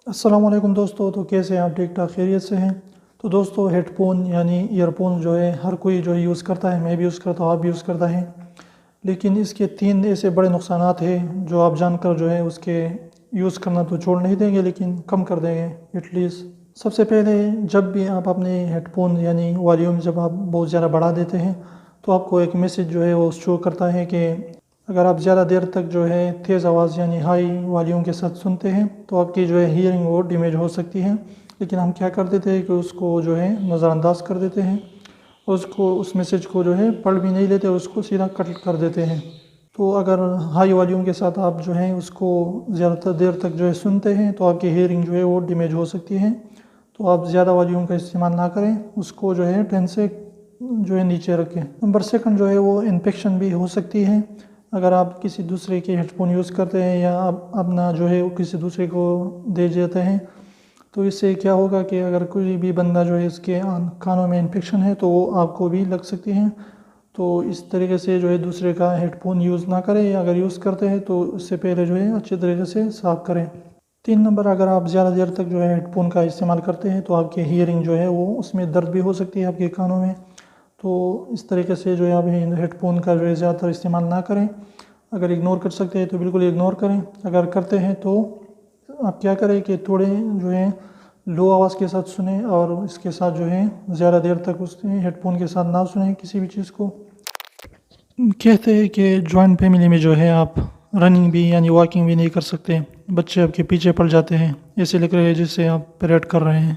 السلام علیکم دوستو، تو کیسے ہیں آپ؟ ٹھیک ٹھاک خیریت سے ہیں؟ تو دوستو ہیڈ فون یعنی ایئر فون جو ہے ہر کوئی جو ہے یوز کرتا ہے، میں بھی یوز کرتا ہوں، آپ بھی یوز کرتا ہے، لیکن اس کے 3 ایسے بڑے نقصانات ہیں جو آپ جان کر جو ہے اس کے یوز کرنا تو چھوڑ نہیں دیں گے لیکن کم کر دیں گے ایٹ لیسٹ۔ سب سے پہلے جب بھی آپ اپنے ہیڈ فون یعنی والیوم جب آپ بہت زیادہ بڑھا دیتے ہیں تو آپ کو ایک میسج جو ہے وہ شو کرتا ہے کہ اگر آپ زیادہ دیر تک جو ہے تیز آواز یعنی ہائی والیوم کے ساتھ سنتے ہیں تو آپ کی جو ہے ہیئرنگ وہ ڈیمیج ہو سکتی ہے، لیکن ہم کیا کر دیتے ہیں کہ اس کو جو ہے نظر انداز کر دیتے ہیں، اس میسج کو جو ہے پڑھ بھی نہیں لیتے، اس کو سیدھا کٹ کر دیتے ہیں۔ تو اگر ہائی والیوم کے ساتھ آپ جو ہے اس کو زیادہ دیر تک جو ہے سنتے ہیں تو آپ کی ہیئرنگ جو ہے وہ ڈیمیج ہو سکتی ہے، تو آپ زیادہ والیوم کا استعمال نہ کریں، اس کو جو ہے 10 سے جو ہے نیچے رکھیں۔ نمبر 2 جو ہے وہ انفیکشن بھی ہو سکتی ہے، اگر آپ کسی دوسرے کے ہیڈ فون یوز کرتے ہیں یا آپ اپنا جو ہے کسی دوسرے کو دے دیتے ہیں تو اس سے کیا ہوگا کہ اگر کوئی بھی بندہ جو ہے اس کے کانوں میں انفیکشن ہے تو وہ آپ کو بھی لگ سکتی ہیں، تو اس طریقے سے جو ہے دوسرے کا ہیڈ فون یوز نہ کریں، یا اگر یوز کرتے ہیں تو اس سے پہلے جو ہے اچھے طریقے سے صاف کریں۔ 3 نمبر، اگر آپ زیادہ دیر تک جو ہے ہیڈ فون کا استعمال کرتے ہیں تو آپ کی ہیئرنگ جو ہے وہ اس میں درد بھی ہو سکتی ہے آپ کے کانوں میں، تو اس طریقے سے جو ہے آپ ہیڈ فون کا جو ہے زیادہ تر استعمال نہ کریں۔ اگر اگنور کر سکتے ہیں تو بالکل اگنور کریں، اگر کرتے ہیں تو آپ کیا کریں کہ تھوڑے جو ہے لو آواز کے ساتھ سنیں، اور اس کے ساتھ جو ہے زیادہ دیر تک اس ہیڈ فون کے ساتھ نہ سنیں کسی بھی چیز کو۔ کہتے ہیں کہ جوائنٹ فیملی میں جو ہے آپ رننگ بھی یعنی واکنگ بھی نہیں کر سکتے، بچے آپ کے پیچھے پڑ جاتے ہیں، ایسے لگ رہے ہیں جس سے آپ پریڈ کر رہے ہیں۔